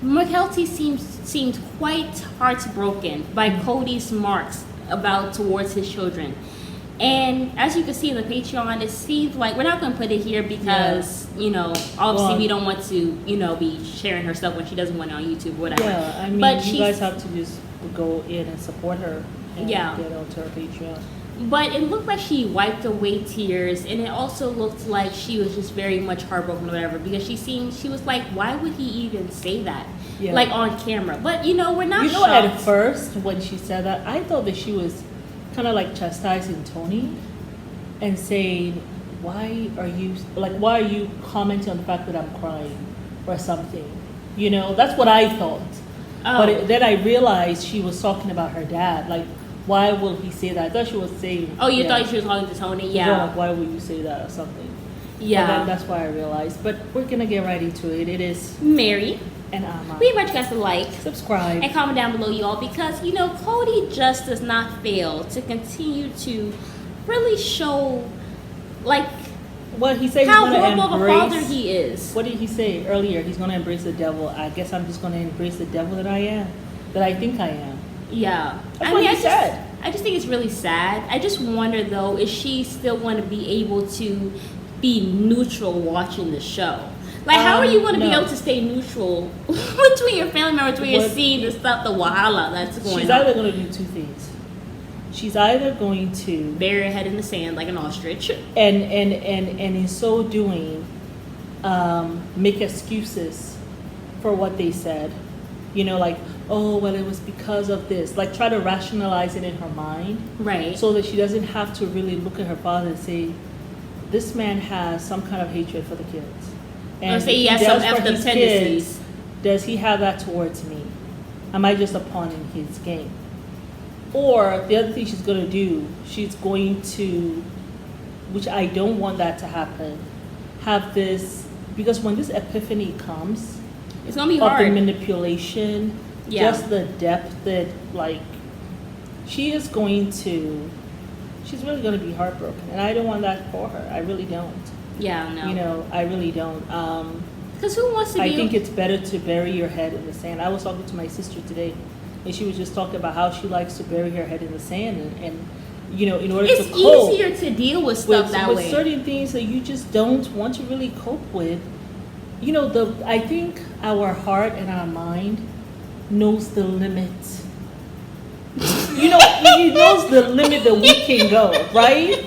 Mykelti seemed quite heartbroken by Cody's marks towards his children. And as you can see in the Patreon, it seems like we're not going to put it here because, obviously we don't want to, be sharing her stuff when she doesn't want it on YouTube or whatever. Yeah, I mean, but you guys have to just go in and support her and get onto her Patreon. But it looked like she wiped away tears, and it also looked like she was just very much heartbroken or whatever, because she was like, why would he even say that? Yeah. Like on camera. But, we're not shocked. At first, when she said that, I thought that she was kind of like chastising Tony and saying, why are you commenting on the fact that I'm crying or something? That's what I thought. Oh. But then I realized she was talking about her dad. Like, why will he say that? I thought she was saying... Oh, you thought she was talking to Tony? Yeah. Like, why would you say that or something? Yeah. That's why I realized. But we're going to get right into it. It is... Mary. And Amma. We invite you guys to like, subscribe, and comment down below, y'all, because, Cody just does not fail to continue to really show, like... What he said, how horrible of a father he is. What did he say earlier? He's going to embrace the devil. I guess I'm just going to embrace the devil that I am. That I think I am. Yeah. That's what he said. I just think it's really sad. I just wonder, though, is she still going to be able to be neutral watching the show? Like, how are you going to be able to stay neutral between your family members when you're seeing the stuff, the wahala that's going on? She's either going to do two things. She's either going to... bury her head in the sand like an ostrich. And in so doing, make excuses for what they said. Like, oh, well, it was because of this. Like, try to rationalize it in her mind. Right. So that she doesn't have to really look at her father and say, this man has some kind of hatred for the kids. And or say he has some effed up tendencies. Does he have that towards me? Am I just a pawn in his game? Or the other thing she's going to do, she's going to, which I don't want that to happen, have this, because when this epiphany comes, it's going to be hard. Of the manipulation, just the depth that, like, she's really going to be heartbroken. And I don't want that for her. I really don't. Yeah, no. I really don't. Because who wants to be... I think it's better to bury your head in the sand. I was talking to my sister today, and she was just talking about how she likes to bury her head in the sand and in order to cope. It's easier to deal with stuff that way. With certain things that you just don't want to really cope with. I think our heart and our mind knows the limit. It knows the limit that we can go, right?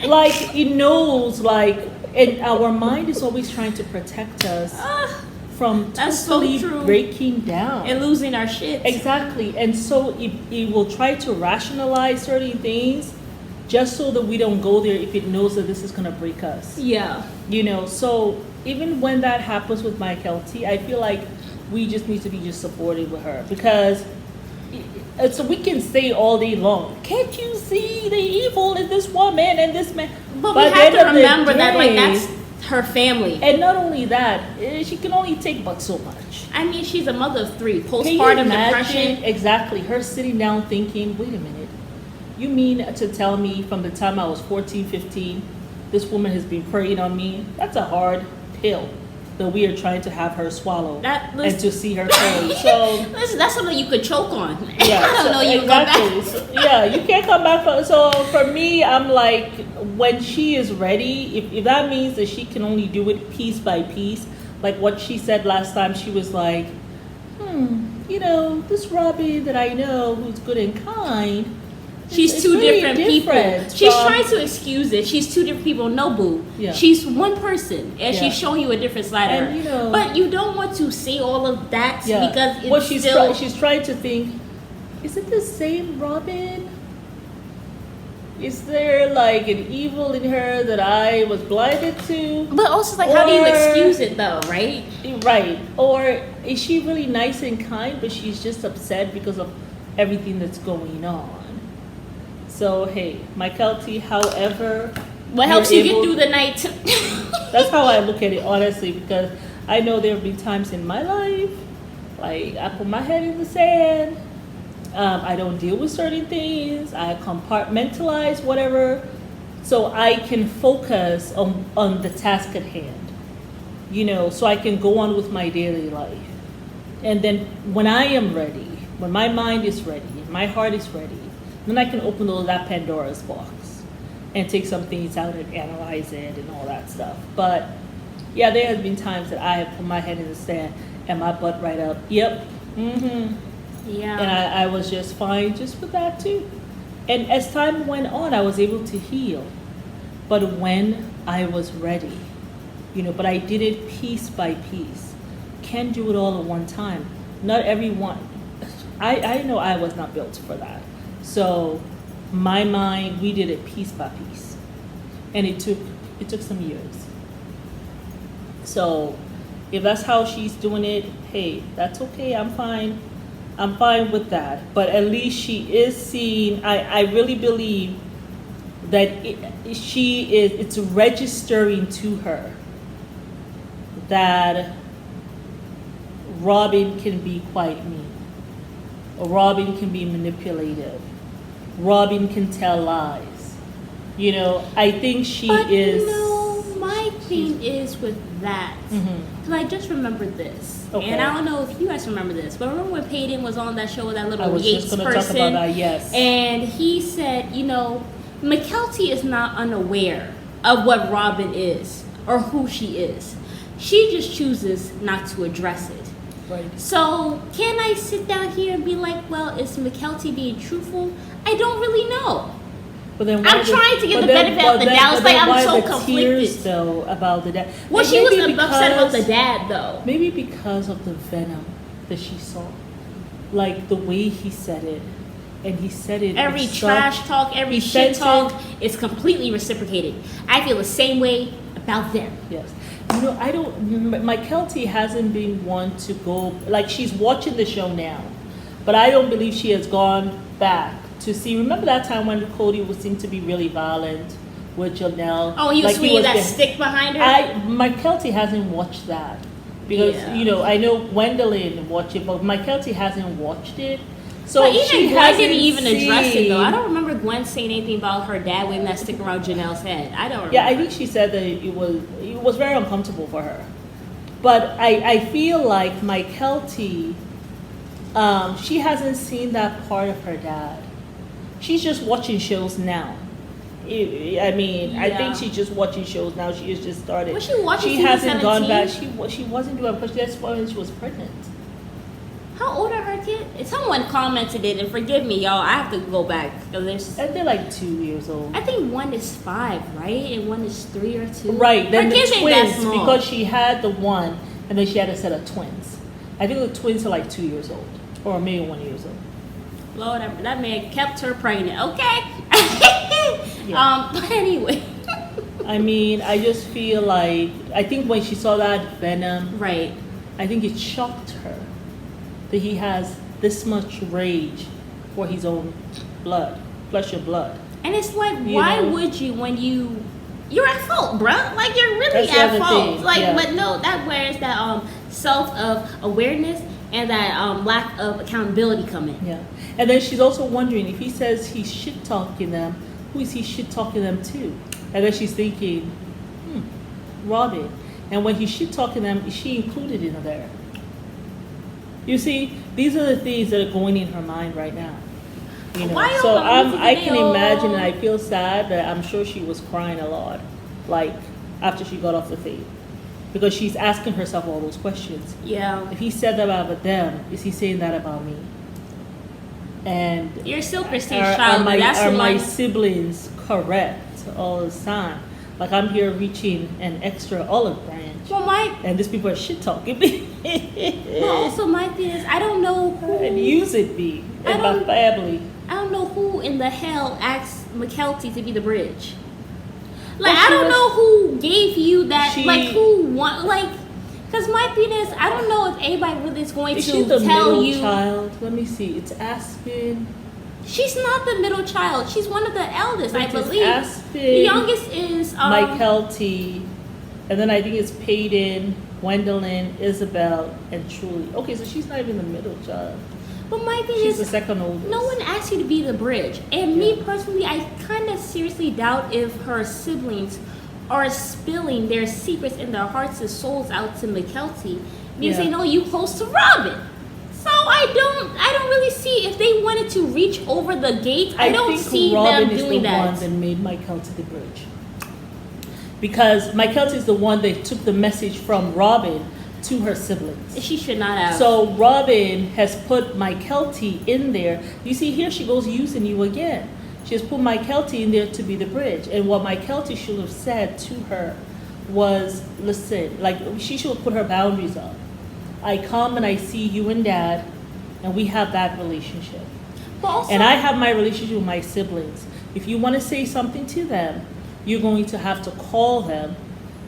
Like, it knows, like, and our mind is always trying to protect us from totally breaking down. And losing our shit. Exactly. And so it will try to rationalize certain things just so that we don't go there if it knows that this is going to break us. Yeah. So even when that happens with Mykelti, I feel like we just need to be just supportive with her, because so we can say all day long, can't you see the evil in this woman and this man? But we have to remember that, like, that's her family. And not only that, she can only take but so much. I mean, she's a mother of 3. Postpartum depression. Exactly. Her sitting down thinking, wait a minute. You mean to tell me from the time I was 14, 15, this woman has been preying on me? That's a hard pill that we are trying to have her swallow and to see her face. So listen, that's something you could choke on. Yeah, I don't know you exactly. Come back. Yeah, you can't come back. So for me, I'm like, when she is ready, if that means that she can only do it piece by piece, like what she said last time, she was like, this Robin that I know who's good and kind, she's two different people. She's trying to excuse it. She's two different people. No, boo. Yeah. She's one person, and she's showing you a different side of her. But you don't want to say all of that because it's she's trying to think, is it the same Robin? Is there like an evil in her that I was blinded to? But also, like, how do you excuse it though, right? Right. Or is she really nice and kind, but she's just upset because of everything that's going on? So, hey, Mykelti, however... What helps you get through the night? That's how I look at it, honestly, because I know there have been times in my life, like, I put my head in the sand, I don't deal with certain things, I compartmentalize whatever, so I can focus on the task at hand, so I can go on with my daily life. And then when I am ready, when my mind is ready, and my heart is ready, then I can open that Pandora's box and take some things out and analyze it and all that stuff. But yeah, there has been times that I have put my head in the sand and my butt right up. Yep. Mm-hmm. Yeah. And I was just fine just with that too. And as time went on, I was able to heal. But when I was ready, but I did it piece by piece. Can't do it all at one time. Not everyone. I know I was not built for that. So my mind, we did it piece by piece. And it took some years. So if that's how she's doing it, hey, that's okay. I'm fine. I'm fine with that. But at least she is seeing, I really believe that it's registering to her that Robin can be quite mean. Or Robin can be manipulative. Robin can tell lies. I think she is. My thing is with that. Because I just remembered this. Okay. And I don't know if you guys remember this, but remember when Peyton was on that show with that little Yates just going to person? talk about that, yes. And he said, Mykelti is not unaware of what Robin is or who she is. She just chooses not to address it. Right. So can I sit down here and be like, well, is Mykelti being truthful? I don't really know. But then I'm trying to get the benefit of the doubt. It's like I'm so conflicted. Tears, though, about the dad. Well, she was upset about the dad, though. Maybe because of the venom that she saw, like the way he said it, and he said it. Every trash talk, every shit talk is completely reciprocated. I feel the same way about them. Yes. I don't. Mykelti hasn't been one to go. Like she's watching the show now, but I don't believe she has gone back to see. Remember that time when Cody seemed to be really violent with Janelle? Oh, he was swinging that stick behind her? Mykelti hasn't watched that. Because, I know Gwendolyn watched it, but Mykelti hasn't watched it. So but even she Gwen didn't even address it, though. I don't remember Gwen saying anything about her dad waving that stick around Janelle's head. I don't remember. Yeah, I think she said that it was very uncomfortable for her. But I feel like Mykelti, she hasn't seen that part of her dad. She's just watching shows now. I think she's just watching shows now. She has just started. Was she watching? She hasn't gone back. She wasn't doing it because that's when she was pregnant. How old are her kids? Someone commented it, and forgive me, y'all. I have to go back because they're like 2 years old. I think one is 5, right, and one is 3 or 2. Right. Then her the kids twins, ain't that small. because she had the one, and then she had a set of twins. I think the twins are like 2 years old, or maybe 1 year old. Lord, that man kept her pregnant. Okay. But anyway. I just feel like I think when she saw that venom, right. I think it shocked her that he has this much rage for his own blood, flesh and blood. And it's like, why would you when you're at fault, bruh? Like you're really at fault. But no, that where's that self of awareness and that lack of accountability come in. Yeah. And then she's also wondering if he says he's shit talking them, who is he shit talking them to? And then she's thinking, Robin. And when he's shit talking them, is she included in there? You see, these are the things that are going in her mind right now. So I can imagine, and I feel sad that I'm sure she was crying a lot, like after she got off the tape, because she's asking herself all those questions. Yeah. If he said that about them, is he saying that about me? And you're still Christine's child. Are my siblings correct all the time? Like I'm here reaching an extra olive branch. Well, and these people are shit talking me. Well, also my thing is I don't know who and use it me and my family. I don't know who in the hell asked Mykelti to be the bridge. Like I don't know who gave you that. Because my thing is I don't know if anybody really is going to tell you. Child. Let me see. It's Aspen. She's not the middle child. She's one of the eldest, I believe. Aspen, the youngest is Mykelti, and then I think it's Peyton, Gwendolyn, Isabel, and Truly. Okay, so she's not even the middle child. But my thing she's the second oldest. No one asked you to be the bridge. And me personally, I kind of seriously doubt if her siblings are spilling their secrets and their hearts and souls out to Mykelti because they know you close to Robin. So I don't really see if they wanted to reach over the gate. I don't see them doing that. Robin is the one that made Mykelti the bridge, because Mykelti is the one that took the message from Robin to her siblings. She should not have. So Robin has put Mykelti in there. You see, here she goes using you again. She has put Mykelti in there to be the bridge. And what Mykelti should have said to her was, listen, like, she should have put her boundaries up. I come and I see you and Dad, and we have that relationship. Also, and I have my relationship with my siblings. If you want to say something to them, you're going to have to call them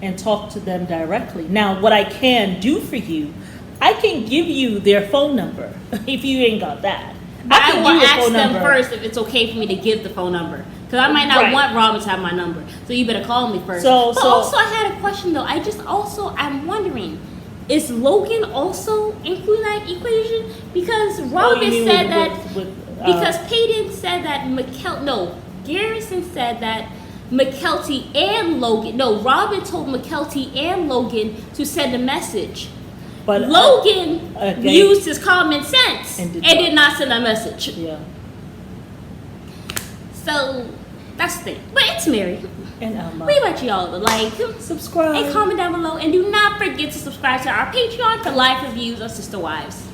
and talk to them directly. Now, what I can do for you, I can give you their phone number if you ain't got that. I will ask them first if it's okay for me to give the phone number, because I might not want Robin to have my number. So you better call me first. But also, I had a question though. I'm wondering, is Logan also included in that equation? Because Robin said that, because Peyton said that Garrison said that Mykelti and Logan, Robin told Mykelti and Logan to send a message. But Logan used his common sense and did not send a message. Yeah. So that's the thing. But it's Mary. And Alma. We want y'all to like, subscribe, and comment down below, and do not forget to subscribe to our Patreon for live reviews of Sister Wives.